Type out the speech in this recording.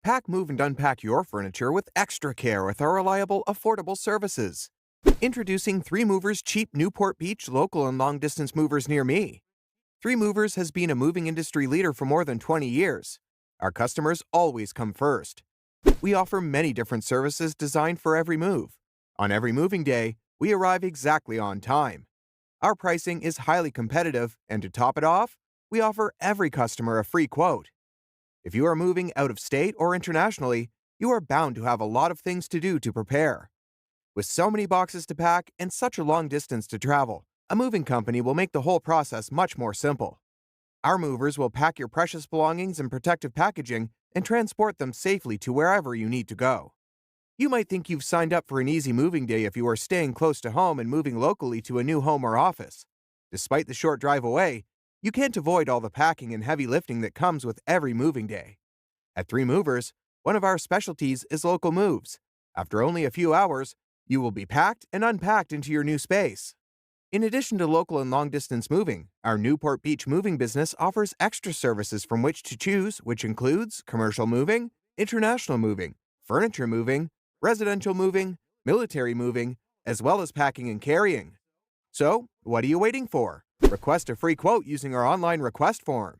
Pack, move, and unpack your furniture with extra care with our reliable, affordable services. Introducing 3 Movers Cheap Newport Beach local and long-distance movers near me. 3 Movers has been a moving industry leader for more than 20 years. Our customers always come first. We offer many different services designed for every move. On every moving day, we arrive exactly on time. Our pricing is highly competitive, and to top it off, we offer every customer a free quote. If you are moving out of state or internationally, you are bound to have a lot of things to do to prepare. With so many boxes to pack and such a long distance to travel, a moving company will make the whole process much more simple. Our movers will pack your precious belongings in protective packaging and transport them safely to wherever you need to go. You might think you've signed up for an easy moving day if you are staying close to home and moving locally to a new home or office. Despite the short drive away, you can't avoid all the packing and heavy lifting that comes with every moving day. At 3 Movers, one of our specialties is local moves. After only a few hours, you will be packed and unpacked into your new space. In addition to local and long-distance moving, our Newport Beach moving business offers extra services from which to choose, which includes commercial moving, international moving, furniture moving, residential moving, military moving, as well as packing and carrying. So, what are you waiting for? Request a free quote using our online request form.